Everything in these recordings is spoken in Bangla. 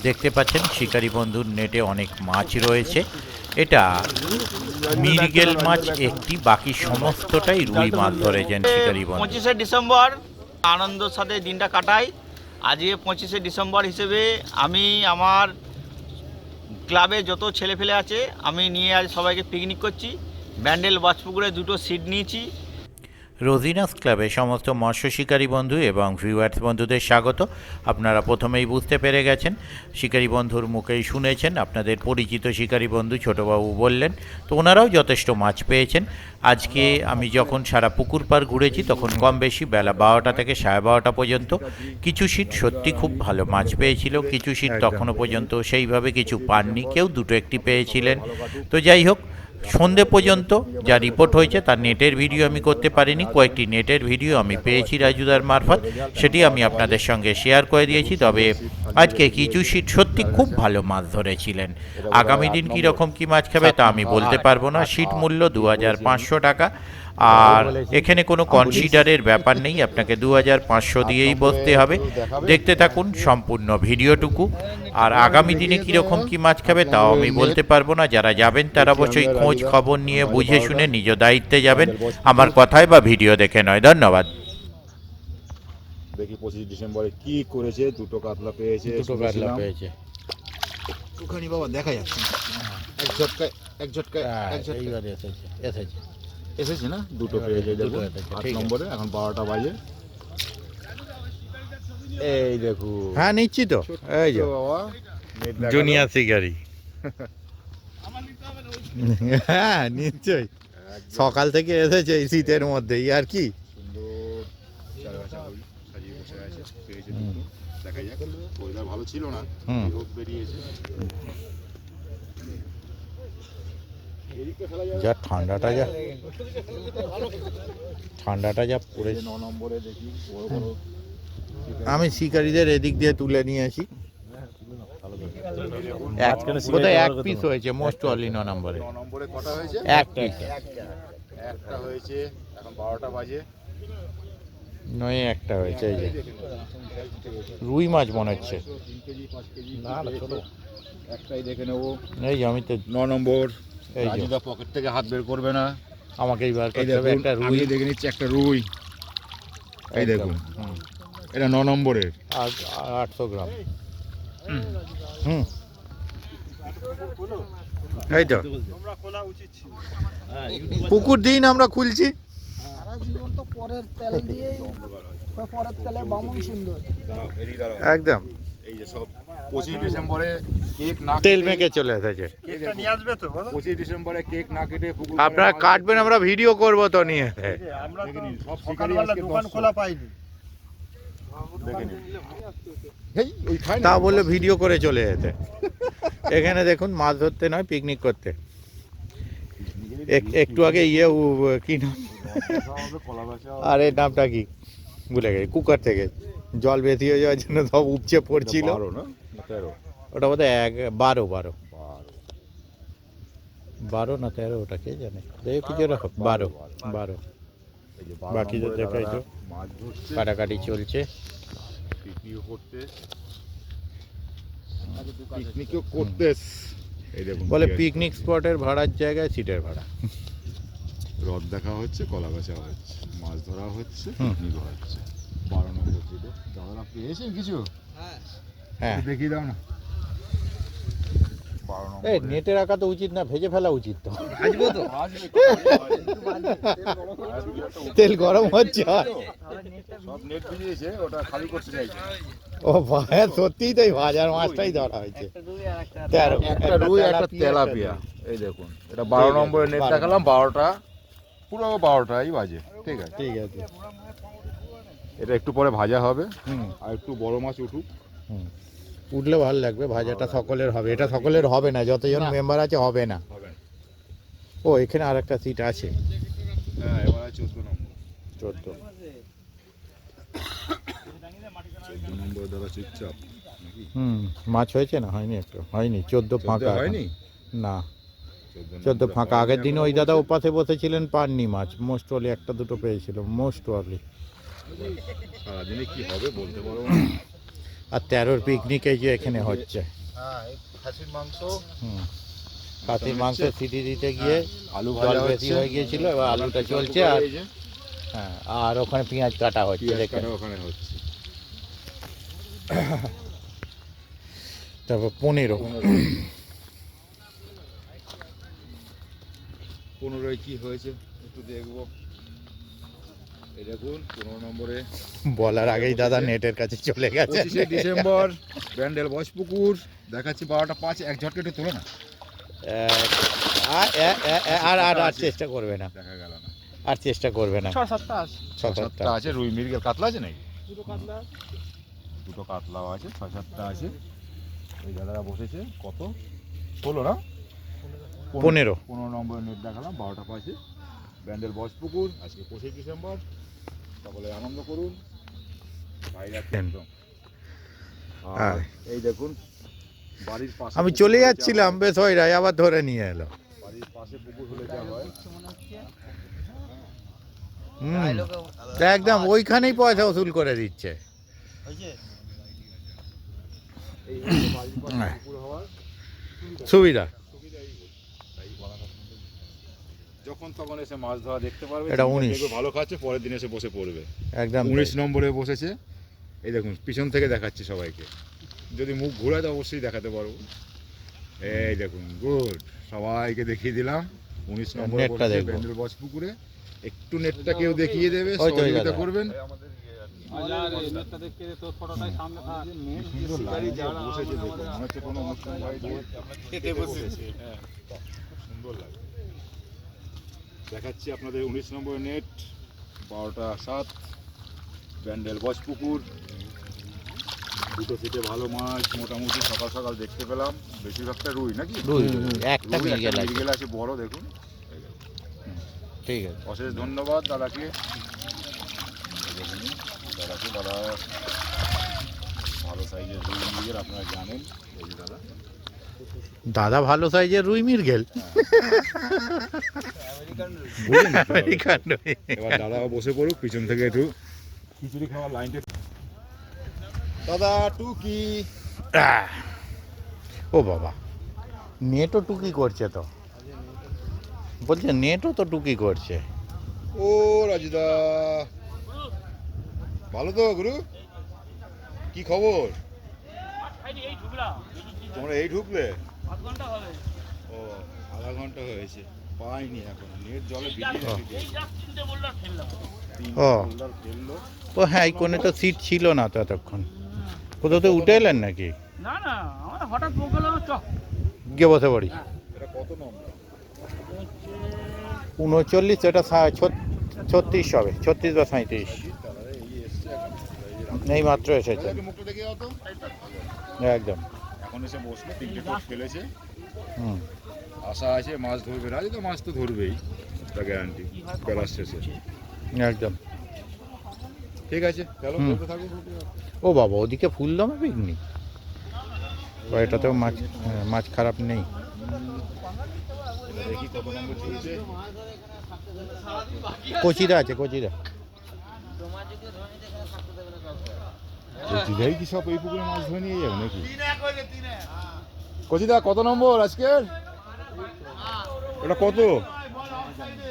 দেখতে পাচ্ছেন শিকারী বন্ধুর নেটে অনেক মাছ রয়েছে। এটা মৃগেল মাছ একটি, বাকি সমস্তটাই রুই মাছ ধরেছেন শিকারী বন্ধু। 25শে ডিসেম্বর আনন্দের সাথে দিনটা কাটাই। আজকে 25শে ডিসেম্বর হিসেবে আমি আমার ক্লাবে যত ছেলেফেলে আছে আমি নিয়ে আজ সবাইকে পিকনিক করছি। ব্যান্ডেল বাজপুকুরে 2টো সিট নিয়েছি। রোজিনাস ক্লাবে সমস্ত মৎস্য শিকারী বন্ধু এবং ভিউয়ার্স বন্ধুদের স্বাগত। আপনারা প্রথমেই বুঝতে পেরে গেছেন, শিকারী বন্ধুর মুখেই শুনেছেন, আপনাদের পরিচিত শিকারী বন্ধু ছোটোবাবু বললেন, তো ওনারাও যথেষ্ট মাছ পেয়েছেন। আজকে আমি যখন সারা পুকুর পাড় ঘুরেছি তখন কম বেশি বেলা 12টা থেকে 12:30 পর্যন্ত কিছু সিট সত্যি খুব ভালো মাছ পেয়েছিল, কিছু সিট তখনও পর্যন্ত সেইভাবে কিছু পাননি, কেউ দুটো একটি পেয়েছিলেন। তো যাই হোক, সন্ধে পর্যন্ত যা রিপোর্ট হয়েছে তার নেটের ভিডিও আমি করতে পারিনি, কয়েকটি নেটের ভিডিও আমি পেয়েছি রাজুদার মারফত, সেটি আমি আপনাদের সঙ্গে শেয়ার করে দিয়েছি। তবে আজকে কিছু সিট সত্যি খুব ভালো মাছ ধরেছিলেন। আগামী দিন কীরকম কী মাছ খাবে তা আমি বলতে পারবো না। সিট মূল্য 2500 টাকা, আর এখানে কোনো কনসিডারের ব্যাপার নেই, আপনাকে 2500 দিয়েই বসতে হবে। দেখতে থাকুন সম্পূর্ণ ভিডিওটুকু। আর আগামী দিনে কীরকম কী মাছ খাবে তাও আমি বলতে পারবো না। যারা যাবেন তারা অবশ্যই খোঁজ খবর নিয়ে বুঝে শুনে নিজ দায়িত্বে যাবেন, আমার কথায় বা ভিডিও দেখে নয়। ধন্যবাদ। দেখি 25 ডিসেম্বরে কি করেছে। দুটো কাতলা পেয়েছে, একটুখানি বাবা দেখা যাচ্ছে এক ঝটকায় এসেছে না, দুটো পেয়েছে। দেখুন 8 নম্বরে, এখন 12টা বাজে। এই দেখুন, হ্যাঁ নিচ্ছি তো, এই যে বাবা জুনিয়র শিকারি। হ্যাঁ নিশ্চয়ই, সকাল থেকে এসেছে এই শীতের মধ্যেই আর কি। সুন্দর চারগাছা হই সাজিয়ে বসে আছে, পেয়েছে দুটো। দেখা যাক, ওয়েদার ভালো ছিল না, রোদ বেরিয়েছে। যা ঠান্ডাটা যা পড়েছে। 9 নম্বরে দেখি বড় বড় আমি শিকারীদের এদিক দিয়ে তুলে নিয়ে আসি। বোধহয় এক পিস হয়েছে মোস্ট অনলি 9 নম্বরে। 9 নম্বরে কটা হয়েছে? এক পিস, একটা হয়েছে। এখন 12টা বাজে, নয় একটা হয়েছে। এই যে রুই মাছ মনে হচ্ছে। 3 কেজি 5 কেজি না না ছোট একটাই দেখে নেবো। এই যে আমি তো 9 নম্বর। এই যে রাজুদা পকেট থেকে হাত বের করবে না, আমাকে এইবার এই দেখুন একটা রুই দেখে নিচ্ছে। একটা রুই, এই দেখুন, এটা 9 নম্বরের, 800 গ্রাম। এই তো পুকুর দিন আমরা খুলছি। একদম এই যে সব 25 ডিসেম্বরে কেক না তেল মেখে চলে এসেছে। কেকটা নিয়ে আসবে তো, 25 ডিসেম্বরে কেক না কেটে পুকুর আপনারা কাটবেন, আমরা ভিডিও করব তো নিয়ে। আমরা তো সকালবেলা দোকান খোলা পাইনি, দেখে নিন। এই ওই খায় না তা বলে ভিডিও করে চলে যেতে। এখানে দেখুন মাছ ধরতে নয়, পিকনিক করতে। একটু আগে কি নাম, আরে নামটা কি ভুলে গেছি, কুকার থেকে জল বেশি হয়ে যাওয়ার জন্য সব উপচে পড়ছিল। ওটা বোধ হয় 12 না 13, ওটা কে জানে, কিছু 12। বাকি তো দেখাই তো, মাছ ধরছে, কাটাকাটি চলছে। পিকনিকও করতে এই দেখুন বলে পিকনিক স্পটের ভাড়ার জায়গায় সিটের ভাড়া। রথ দেখা হচ্ছে, কলা বেচা হচ্ছে, মাছ ধরা হচ্ছে, পিকনিক হচ্ছে। 12 নম্বর সিটে দাদারা পেয়েছেন কিছু? হ্যাঁ দেখিয়ে দাও না। 12 নম্বর এই নেটে রাখা তো উচিত না, ভেজে ফেলা উচিত তো। তেল গরম হচ্ছে, সব নেট ভিজিয়েছে, ওটা খালি করতে চাইছে। ও ভাই সত্যিই তাই, ভাজার মাছটাই ধরা হয়েছে। একটা রুই একটা তেলাপিয়া। এই দেখুন, এটা 12 নম্বরের নেট দেখালাম। 12টা, পুরো 12টাই বাজে। ঠিক আছে, ঠিক আছে। এটা একটু পরে ভাজা হবে, আর একটু বড় মাছ উঠুক। উঠলে ভালো লাগবে। ভাজাটা সকলের হবে, এটা সকলের হবে না, যতজন মেম্বার আছে হবে না। ও এখানে আর একটা সিট আছে। হ্যাঁ, এবার 14 নম্বর। 14 নম্বর দাদা চুপচাপ। মাছ হয়েছে না? হয়নি, একটু হয়নি। 14 ফাঁকা হয়নি না, 14 ফাঁকা। আগের দিন ওই দাদা ওপাশে বসেছিলেন, পাননি মাছ। মোস্ট অলি একটা দুটো পেয়েছিল, মোস্ট অলি। সারাদিনে কি হবে বলতে পারবো না। আর 13 পিকনিক এই যে এখানে হচ্ছে। হ্যাঁ, এই খাসির মাংস, খাসির মাংস সিটি দিতে গিয়ে আলু জল ভাজা বেশি হচ্ছে, হয়ে গিয়েছিল, এবার আলুটা চলছে। আর এই যে হ্যাঁ, আর ওখানে পেঁয়াজ কাটা হচ্ছে পেঁয়াজ দেখেন। কাটা ওখানে হচ্ছে। তারপর 15 15 কি হয়েছে একটু দেখবো। এই দেখুন 15 নম্বরে বলার আগেই দাদা নেটের কাছে চলে গেছে। 25শে ডিসেম্বর ব্যান্ডেল বসপুকুর দেখাচ্ছি 12টা 5। এক ঝটকে একটু তোলো না, আর চেষ্টা করবে না, দেখা গেল না। আর চেষ্টা করবে না। 6-7টা আছে। 6-7টা আছে। রুই মৃগেল কাতলা আছে নাকি? দুটো কাতলাও আছে, 6-7টা আছে। ওই দাদারা বসেছে কত 16 না 15 নম্বরে নেট দেখালাম 12টা 5-এ ব্যান্ডেল বসপুকুর। আজকে 25শে ডিসেম্বর, সকলে আনন্দ করুন। বাইরে একদম। আর এই দেখুন বাড়ির পাশে আমি চলে যাচ্ছিলাম, বেশ ওই রায় আবার ধরে নিয়ে এলো। বাড়ির পাশে পুকুর হলে যা হয়। একদম ওইখানেই পয়সা উসুল করে দিচ্ছে। এই হচ্ছে বাড়ির পাশে পুকুর হওয়ার সুবিধা। সুবিধাই তাই বলা কথা। যখন তখন এসে মাছ ধরা দেখতে পারবে। এটা 19 দেখবে ভালো খাচ্ছে, পরের দিন এসে বসে পড়বে। একদম 19 নম্বরে বসেছে। এই দেখুন পিছন থেকে দেখাচ্ছি সবাইকে, যদি মুখ ঘোরায় তো অবশ্যই দেখাতে পারবো। এই দেখুন গুড, সবাইকে দেখিয়ে দিলাম। 19 নম্বরে নেটটা বসেছে দেখবো। ব্যান্ডেল বসপুকুরে। একটু নেটটা কেউ দেখিয়ে দেবে, ওই তো ওই সহযোগিতা দাদা। করবেন। নেটটা দেখতে তোর ফটোটাই সামনে থাক। সুন্দর লাইন দিয়ে বসেছে দেখুন, মনে হচ্ছে কোনো অনুষ্ঠান বাড়িতে খেতে বসেছে। হ্যাঁ, খুব সুন্দর লাগে। দেখাচ্ছি আপনাদের 19 নম্বর নেট 12টা 7 ব্যান্ডেল বসপুকুর। দুটো সিটে ভালো মাছ মোটামুটি সকাল সকাল দেখতে পেলাম। বেশিরভাগটা রুই নাকি? রুই একটা রুই, মির্গেল একটা আছে। মৃগেল আছে বড় দেখুন। এই দেখুন। ঠিক আছে। অশেষ ধন্যবাদ দাদাকে। এই দেখুন, দাদাকে দাদা ভালো সাইজের রুই মৃগেল আপনারা জানেন। এই যে দাদা দাদা ভালো সাইজের রুই মির্গেল। বুঝলেন তো? আমেরিকান রুই। এবার দাদাও বসে পড়ুক, পিছন থেকে একটু খিচুড়ি খাওয়ার লাইনটা। দাদা টুকি আহ! ও বাবা, নেটও টুকি করছে তো, বলছে নেটও তো টুকি করছে। ও রাজুদা, ভালো তো গুরু? কি খবর? তোমরা এই ঢুকলে? ও আধা ঘন্টা হয়েছে, পাইনি এখন। নেট জলে ভিজিয়ে রেখে ও। ফেললো। ও হ্যাঁ, এই কোণে তো সিট ছিল না তো এতক্ষণ। কোথাও তো উঠে এলেন নাকি? না না, আমার হঠাৎ বললো চক। গিয়ে বসে পড়ি। এটা কত নম্বর? 39, এটা 36 হবে, 36 বা 37। দাদা এই এসছে এখন। এই মাত্র এসেছে। দাদাকে মুখটা দেখে দাও তো। একদম। এখন এসে বসলো, 3টে টোপ ফেলেছে। হুম। আশা আছে মাছ ধরবে। রাজু তো মাছ তো ধরবেই, তা গ্যারান্টি বেলার শেষে। একদম। ঠিক আছে, চলো হুম। বলতে থাকো। ও বাবা, ওদিকে ফুলদমে পিকনিক। এটাতেও মাছ, মাছ খারাপ নেই। এবার দেখি কত নম্বর চলছে। কচিরা আছে, কচিরা। কচিদাই কি সব এই পুকুরে মাছ ধরে নিয়ে যাবে নাকি? কচিদা কত নম্বর আজকের? ওটা কত?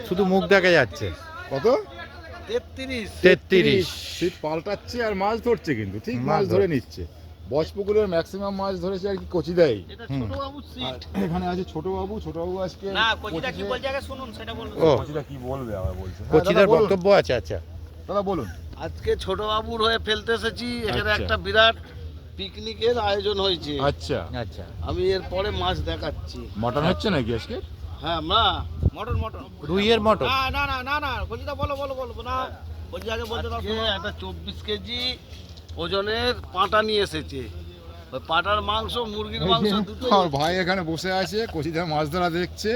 শুধু মুখ দেখা যাচ্ছে। কত? 33। সিট পাল্টাচ্ছে আর মাছ ধরছে, কিন্তু ঠিক মাছ মাছ ধরে ধরছে। নিচ্ছে। বসপুকুরের ম্যাক্সিমাম মাছ ধরেছে আর কি কচিদাই। এটা হুম। ছোট বাবুর সিট। এখানে আছে ছোট বাবু। ছোট বাবু আজকে না, কচিটা কি বলছে আগে শুনুন, সেটা বলুন। ও, কচিদা কি বলবে আবার বলছে। হ্যাঁ, কচিদার দাদা বলুন। বক্তব্য আছে। আচ্ছা, দাদা বলুন। আজকে ছোট বাবুর হয়ে ফেলতে এসেছি। এখানে আচ্ছা। একটা বিরাট পিকনিকের আয়োজন হয়েছে। আচ্ছা, আচ্ছা। আমি এরপরে মাছ দেখাচ্ছি। মটন হচ্ছে নাকি আজকে? হ্যাঁ মা, মটন মটন। রুইয়ের মটন। না না না না না, কচিটা বলো বলো বলো না। কচি আগে বলতে দাও। আজকে একটা 24 কেজি ওজনের পাঁটা নিয়ে এসেছে। ওই পাঁটার মাংস, মুরগির মাংস দুটোই। আমার ভাই এখানে বসে আছে, কচিদা মাছ ধরা দেখছে।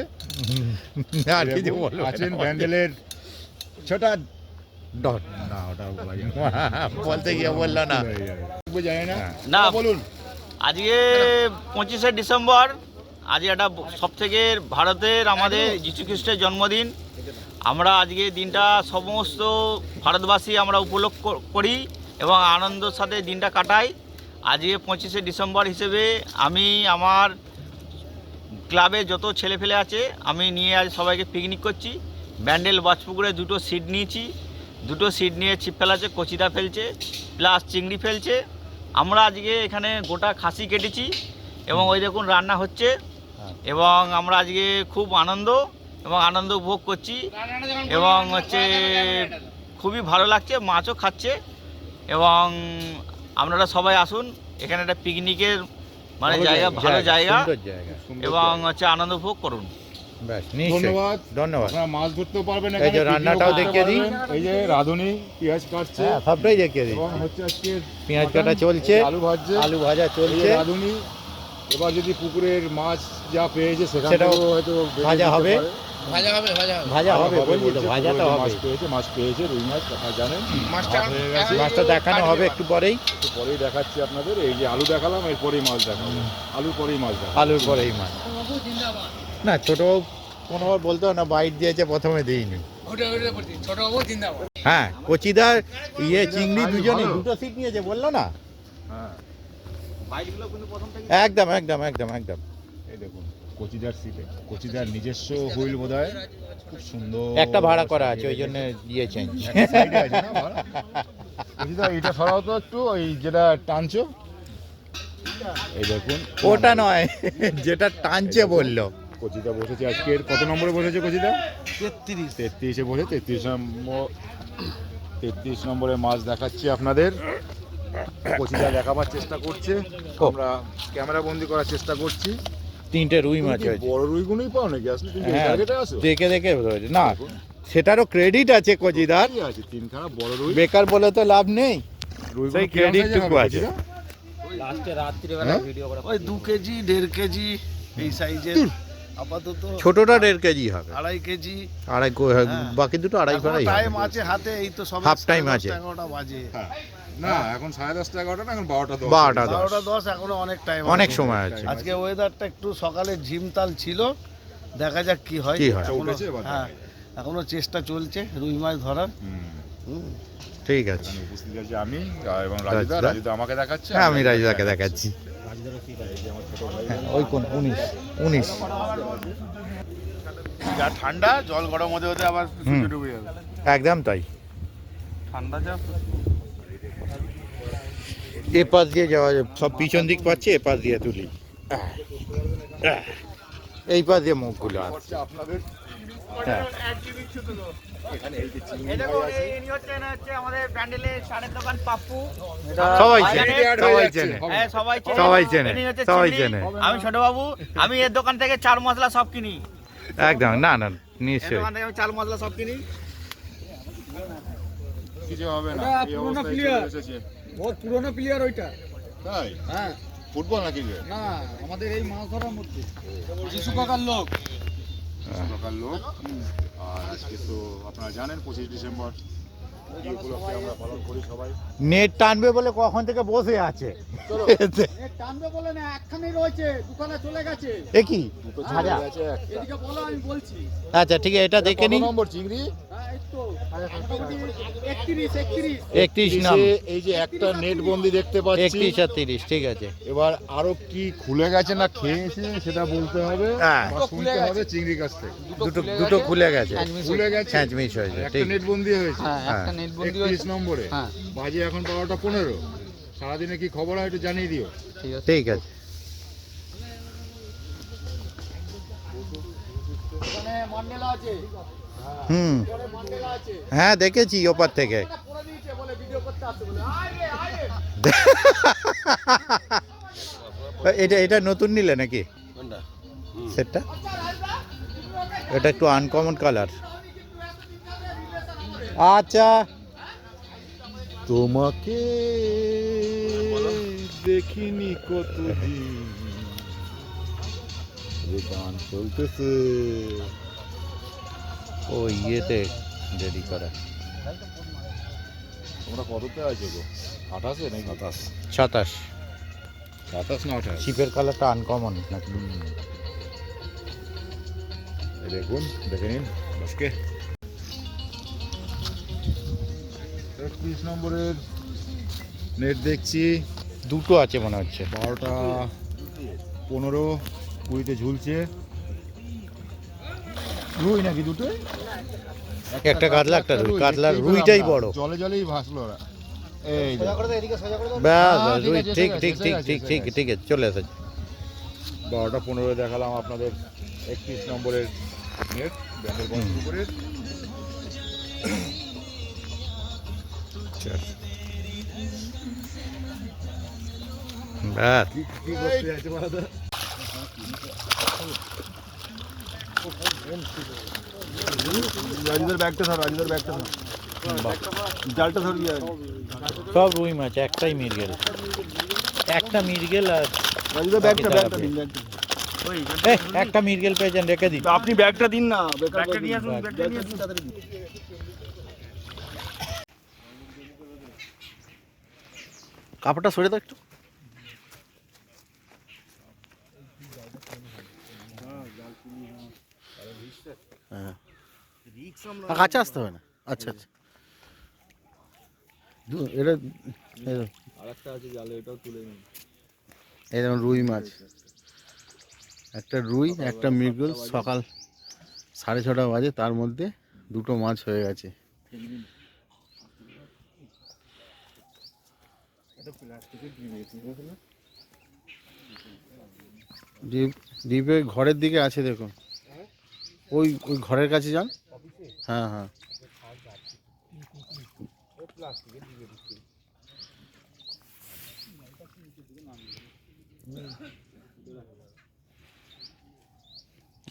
আর কিছু বলবো না। আছেন ব্যান্ডেলের ছোটা ডট। না, ওটা বলা যায় বলতে গিয়ে বললো না। জানি না। না। বলুন। আজকে 25শে ডিসেম্বর। আজ এটা সবথেকে ভারতের আমাদের যীশু খ্রিস্টের জন্মদিন। আমরা আজকে দিনটা সমস্ত ভারতবাসী আমরা উপলক্ষ করি এবং আনন্দের সাথে দিনটা কাটাই। আজকে 25শে ডিসেম্বর হিসেবে আমি আমার ক্লাবে যত ছেলেফেলে আছে আমি নিয়ে আজ সবাইকে পিকনিক করছি। ব্যান্ডেল বাজপুকুরে 2টো সিট নিয়েছি, 2টো সিট নিয়ে ছিপ ফেলাছে, কচিদা ফেলছে, প্লাস চিংড়ি ফেলছে। আমরা আজকে এখানে গোটা খাসি কেটেছি এবং ওই দেখুন রান্না হচ্ছে এবং আমরা আজকে খুব আনন্দ উপভোগ করছি এবং হচ্ছে খুবই ভালো লাগছে, মাছও খাচ্ছে এবং আপনারা সবাই আসুন, এখানে একটা পিকনিকের মানে জায়গা, ভালো জায়গা সুন্দর জায়গা। এবং হচ্ছে আনন্দ উপভোগ করুন। ব্যাস, নিশ্চয়ই ধন্যবাদ। ধন্যবাদ। আপনারা মাছ ধরতেও পারবেন এই যে এখানে, রান্নাটাও পিকনিকও দেখিয়ে করতে দিই। পারবেন। এই যে রাঁধুনি পেঁয়াজ কাটছে হ্যাঁ, সবটাই দেখিয়ে দিই। এবং হচ্ছে আজকে পেঁয়াজ কাটা চলছে, আলু ভাজছে, আলু ভাজা এই যে চলছে, রাঁধুনি। এবার যদি পুকুরের মাছ যা পেয়েছে সেখান সেটাও থেকেও হয়তো বেঁচে ভাজা দিতে হবে। পারে। ভাজা হবে বলছি তো, বলছে, ভাজা তো পুকুরে হবে। মাছ পেয়েছে রুই মাছ, আপনারা জানেন। ভাত হয়ে গেছে। মাছটা দেখানো হবে একটু পরেই, একটু পরেই দেখাচ্ছি আপনাদের। এই যে আলু দেখালাম, এরপরেই মাছ দেখাবো। আলুর পরেই মাছ দেখাবো। আলুর পরেই মাছ। না ছোট কোনোবার বলতো না, বাইট দিয়েছে প্রথমে দিইনি। হ্যাঁ, কচিদার চিংড়ি দুজনে 2টো সিট নিয়েছে বললো না। হ্যাঁ, একদম একদম একদম একদম। এই দেখুন কচিদার সিটে, কচিদার নিজস্ব হুইল বোধহয়, খুব সুন্দর। একটা ভাড়া করা আছে, ওই জন্য দিয়েছেন। একটা সাইডে আছে না ভাড়া? কচিদা এটা সরাও তো একটু, ওই যেটা টানছো। এই দেখুন ওটা নয়, যেটা টানছে বললো। কচিদা বসেছে আজকের কত নম্বরে বসেছে কচিদা? 33-এ বসে 33 নম্বরে মাছ দেখাচ্ছি আপনাদের। কচিদা দেখাবার চেষ্টা করছে, আমরা ক্যামেরা বন্দি করার চেষ্টা করছি। 3টে রুই মাছ তুমি কি হয়েছে। বড় রুইগুলোই পাও নাকি আসলে? তুমি এই হ্যাঁ, টার্গেটে আসো? দেখে দেখে ধরেছে। না, সেটারও ক্রেডিট আছে কচিদার, কি আছে, 3খানা বড় রুই। বেকার বলে তো লাভ নেই। রুইগুলো সেই কিরম credit size-এর টুকু হবে আছে। কচিদা? হ্যাঁ? ওই 2 কেজি 1.5 কেজি এই সাইজের আপাতত। ছোটটা 1.5 কেজি হবে, 2.5 কেজি। বাকি দুটো আড়াই ফাড়াই টাইম হবে। আছে হাতে, এই তো সব Half time আছে। 11টা বাজে। হ্যাঁ। না এখন 10:30 11টা না, এখন 12টা 10। 12টা 10। 12:10 এখনো অনেক টাইম, অনেক সময় আছে। আজকে ওয়েদারটা একটু সকালে ঝিমতাল ছিল, দেখা যাক কি হয়। কি হয়। এখনো- উঠেছে এবার। হ্যাঁ, এখনো চেষ্টা চলছে রুই মাছ ধরার। হুম। ঠিক আছে। এখানে উপস্থিত আছি আমি এবং রাজুদা। রাজুদা। রাজুদা আমাকে দেখাচ্ছে। হ্যাঁ, আমি রাজুদাকে দেখাচ্ছি। এই যে আমার ছোট ভাই। হ্যাঁ, ওই কোন 19। যা ঠান্ডা, জল গরম হতে হতে আবার হুম। ডুবে যাবে। একদম তাই। ঠান্ডা যা। এ পাশ দিয়ে যাওয়া যাবে, সব পিছন দিক পাচ্ছে, এ পাশ দিয়ে তুলি। এই পাশ দিয়ে মুখগুলো আছে। হচ্ছে আপনাদের হ্যাঁ, এখানে এই যে চিংড়ি এই মাছ দেখুন, আছে। ইনি হচ্ছেন আমাদের ব্যান্ডেলের সারের দোকান পাপ্পু। সবাই বাইরে চেনে, add সবাই যাচ্ছে। চেনে। হবে। হ্যাঁ, সবাই চেনে। সবাই চেনে, ইনি হচ্ছে সবাই চিংড়ি। চেনে। আমি ছোটবাবু, আমি এর দোকান থেকে চাল মশলা সব কিনি। একদম, না না এর নিশ্চয়ই। দোকান থেকে আমি চাল মশলা সব কিনি। কিছু হবে না, এই পুরোনো অবস্থায় player। চলে এসেছে। বহুত পুরনো প্লেয়ার ওইটা। তাই হ্যাঁ, ফুটবল নাকি যে না আমাদের এই মাছ ধরার মধ্যে যিশু কাকার লোক। লোকাল লোক। আর আজকে তো আপনারা জানেন 25 ডিসেম্বর কি উপলক্ষে আমরা পালন করি সবাই। নেট টানবে বলে কখন থেকে বসে আছে। টানবে বলে না, একখানেই রয়েছে, দুখানা চলে গেছে। এ কি? দুটো হাজার। চিংড়ি আছে একটা। এদিকে বলো, আমি বলছি। আচ্ছা ঠিক আছে, এটা দেখে কত নিন। নম্বর চিংড়ি? হ্যাঁ, এই তো মোটামুটি 31। 31 নাম, এই যে একটা নেট বন্দি দেখতে পাচ্ছি। 31 আর 30, ঠিক আছে। এবার আরো কি খুলে গেছে না খেয়েছে সেটা বলতে হবে, হ্যাঁ। বা শুনতে হবে চিংড়ির কাছ থেকে। দুটো খুলে গেছে, খুলে গেছে, ছ্যাঁচ মিস হয়েছে, একটা ঠিক। নেট বন্দি হয়েছে। হ্যাঁ, 31 নম্বরে বাজে এখন 12:15। সারাদিনে কি খবর হয় একটু জানিয়ে দিও। ঠিক আছে। ওখানে মন্ডেলা আছে, হুম, ওখানে মন্ডেলা আছে। হ্যাঁ দেখেছি ওপার থেকে। এটা পরে দিয়েছে বলে ভিডিও করতে আসছে বলে। আয় রে, আয় রে। এটা নতুন নিলে নাকি সেটটা? এটা একটু আনকমন কালার। আচ্ছা, তোমাকে দেখিনি কতদিন, যে গান চলতেছে। ও ইয়েতে রেডি করা। তোমরা কততে আছো গো? 28-এ নাকি 27? 27। 27 না 28? শিপের কালারটা আনকমন নাকি? এই দেখুন, দেখে নিন বসকে। 31 নম্বরের নেট দেখছি, দুটো আছে মনে হচ্ছে। 12টা 15, 20-তে ঝুলছে। রুই নাকি দুটো? একটা কাতলা, একটা রুই। কাতলার রুইটাই বড়। জলে জলেই ভাসলো ওরা। এই যে। ব্যাস হ্যাঁ, রুই, ঠিক ঠিক ঠিক আছে, ঠিক এসে ঠিক গেছে, ঠিক এসে ঠিক আছে, চলে এসেছে। 12টা 15 দেখালাম আপনাদের 31 নম্বরের নেট ব্যান্ডেল বক্স পুকুরের। ব্যাস কি করতে আছে বলো তো? রাজুদের ব্যাগটা ধর, রাজুদের ব্যাগটা ধর। জালটা ধরবি আর। সব রুই মাছ, একটাই মৃগেল, একটা মৃগেল। আর রাজুদের ব্যাগটা দিন, ব্যাগটা। একটা মৃগেল পেয়েছেন, রেখে দিন। আপনি ব্যাগটা দিন না, ব্যাগটা নিয়ে আসুন, ব্যাগটা নিয়ে আসুন তাড়াতাড়ি। কাপড়টা সরে দাও একটু। হ্যাঁ, কাছে আসতে হবে না। আচ্ছা আচ্ছা, এটা আরেকটা আছে জালে, এটাও তুলে নিন। এই যেমন রুই মাছ, একটা রুই একটা মৃগেল। সকাল 6:30 বাজে, তার মধ্যে দুটো মাছ হয়ে গেছে। দ্বীপে ঘরের দিকে আছে দেখুন, ওই ওই ঘরের কাছে যান। হ্যাঁ হ্যাঁ,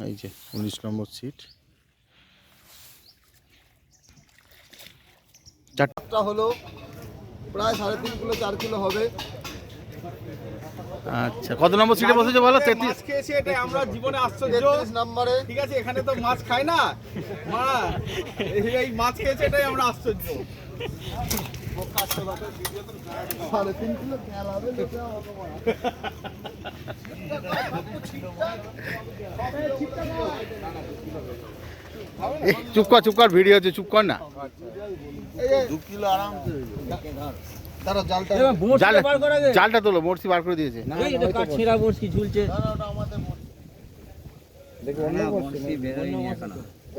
এই যে 19 নম্বর সিট। চারটা হলো প্রায় 3.5 কিলো 4 কিলো হবে। আচ্ছা, কত নম্বর সিটে বসেছে বলো? 33। মাছ খেয়েছে, এটাই আমরা জীবনে আশ্চর্য। 33 নম্বরে। ঠিক আছে, এখানে তো মাছ খায় না মা, এই মাছ খেয়েছে, এটাই আমরা আশ্চর্য। 3.5 কিলো তেল হবে লোকে চুপ কর চুপ কর, ভিডিও হচ্ছে, চুপ কর না। 2 কিলো আরাম তারা জালটা জালটা তোলো, বড়শি বার করে দিয়েছে।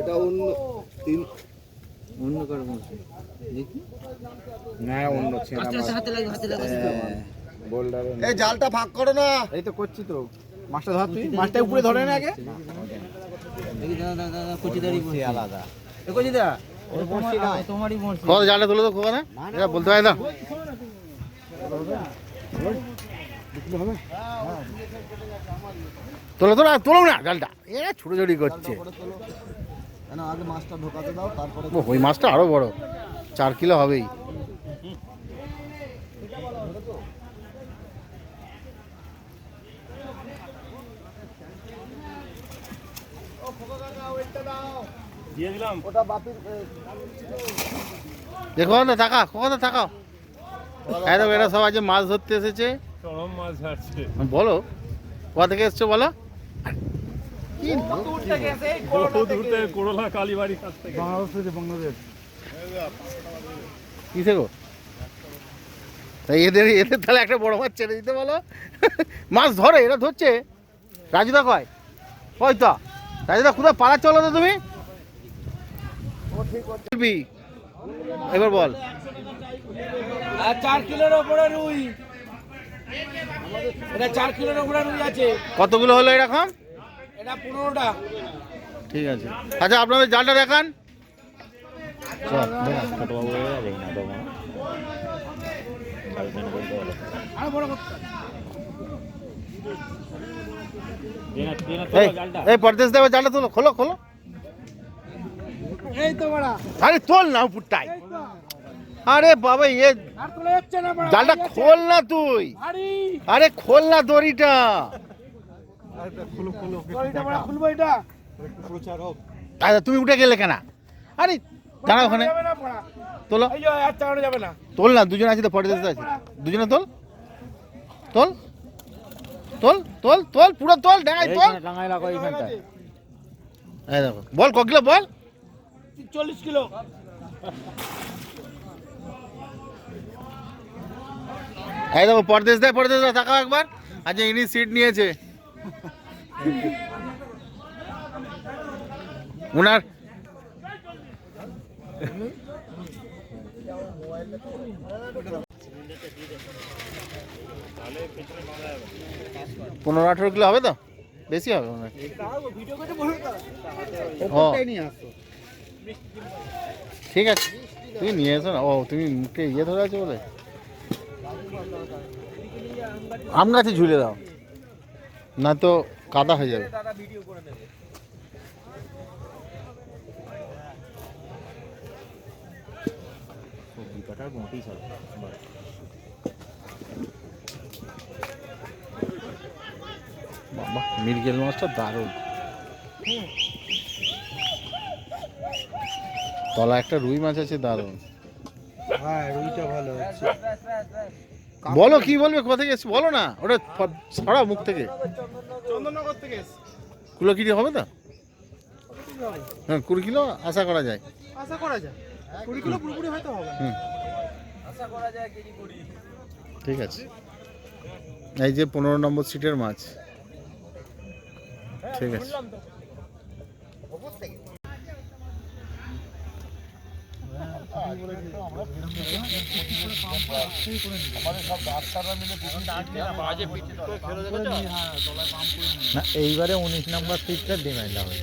এটা অন্য তিন এই জালটা ভাগ করো না। এই তো করছি তো, মাছটা ধর, তুই মাছটা উপরে ধরে না আগে। কত জালটা তোলো তো খোকা না, এটা বলতে হয় না। তোলো তোলো তোলো না জালটা, এরা ছুটোছুটি করছে। না আগে মাছটা ঢোকাতে দাও, তারপরে ওই মাছটা আরো বড়, 4 কিলো হবেই। ওটা বাপির দেখো না, তাকাও কখন তাকাও। একদম এরা সব আজকে মাছ ধরতে এসেছে। বলো কোথা থেকে এসছো বলো? কিসে গো? তাই এদের এদের তাহলে একটা বড় মাছ ছেড়ে দিতে বলো। মাছ ধরে, এরা ধরছে। রাজুদা কয় কয় তো রাজুদা, কোথায় পালাচ্ছ বলো তো তুমি? এবার বল। 4 কিলোর উপরে রুই, এটা 4 কিলোর উপরে রুই আছে। কতগুলো হলো এরকম? এটা 15টা। ঠিক আছে, আচ্ছা আপনাদের জালটা দেখান। এই পরদেশ দেবে, জালটা তোলো, খোলো খোলো। এই তো বড়া, আরে তোল না উপরটাই। আরে বাবা, এ আর তোলা যাচ্ছে না বড়া, জালটা খোল না তুই। ভারী আরে খোল না দড়িটা। দড়িটা বড়া, খুলবো এটা। আচ্ছা তুমি উঠে গেলে কেন? আরে দাঁড়া ওখানে, যাবে না বড়া, তোলো। এই যে আর চালানো যাবে না। তোল না, দুজন আছে তো, পরদেশ আছে, দুজনে তোল তোল তোল তোল তোল, পুরো তোল, ডাঙাই তোল। এই দেখো, বল ক কিলো বল? 40 কিলো। এই দেখো পরদেশ দেয় তাকাও একবার। আচ্ছা ইনি সিট নিয়েছে উনার। পনেরো 18 কিলো হবে তো, বেশি হবে মনে হয়। ও, ঠিক আছে তুমি নিয়ে এসো না। ও তুমি মুখে ইয়ে ধরে আছো বলে আম গাছে ঝুলে দাও, না তো কাদা হয়ে যাবে। বাবা মৃগেল মাছটা দারুণ। তলা একটা রুই মাছ আছে দারুণ। হ্যাঁ রুইটা ভালো আছে। বলো কি বলবে, কোথা থেকে এসছে বলো না, ওটা ছড়া মুখ থেকে। চন্দননগর থেকে এসছে। কিলো কি হবে তো? হ্যাঁ 20 কিলো আশা করা যায়। আশা করা যায় 20 কিলো পুরোপুরি হয়তো হবে। হুম আশা করা যায় কেজি 20। ঠিক আছে। এই যে 15 নম্বর সিটের মাছ। ঠিক আছে। না এইবারে 19 নম্বর সিটটা ডিমান্ড হবে।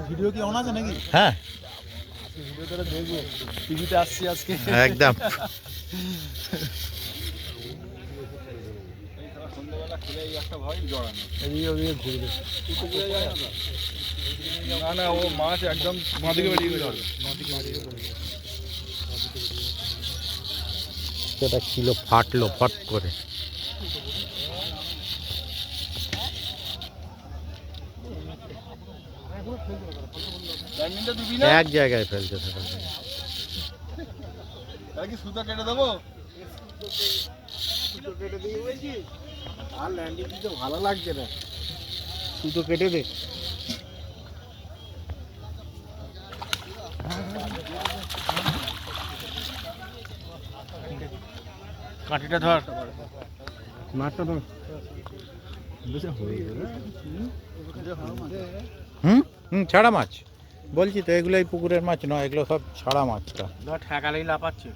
ভিডিও কি অন আছে নাকি? হ্যাঁ ভিডিও করে দেখবো, টিভিতে আসছি আজকে। একদম। সন্ধ্যাবেলা খুলে এই একটা ভয় জড়ানো। এই ওদিকে ঘুরবে। না না ও মাছ একদম মাদিকে বেরিয়ে যাবে। সেটা কিলো ফাটলো ফট করে। ডাইনিংটা দিবি না? এক জায়গায় ফেলতে থাকা। তাহলে কি সুতা কেটে দেবো? সুতো কেটে দিয়ে বলছি আর ল্যান্ডিং দিতে ভালো লাগছে না, সুতো কেটে দে। কাঠিটা ধর, মাছটা ধর। হুম হুম ছাড়া মাছ বলছি তো, এগুলো এই পুকুরের মাছ নয়, এগুলো সব ছাড়া মাছটা। ধর ঠেকালেই লাফাচ্ছে।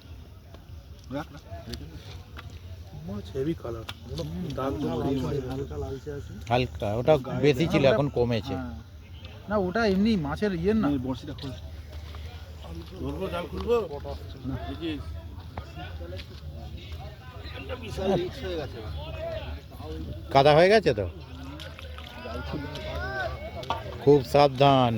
মাছ হেভি কালার, দাগ হালকা লালচে আছে। হালকা ওটা বেশি ছিল, এখন কমেছে। না ওটা এমনি মাছের ইয়ে না। বড়শিটা খোল। ধরবো জাল খুলবো না। কাদা হয়ে গেছে তো, খুব সাবধান।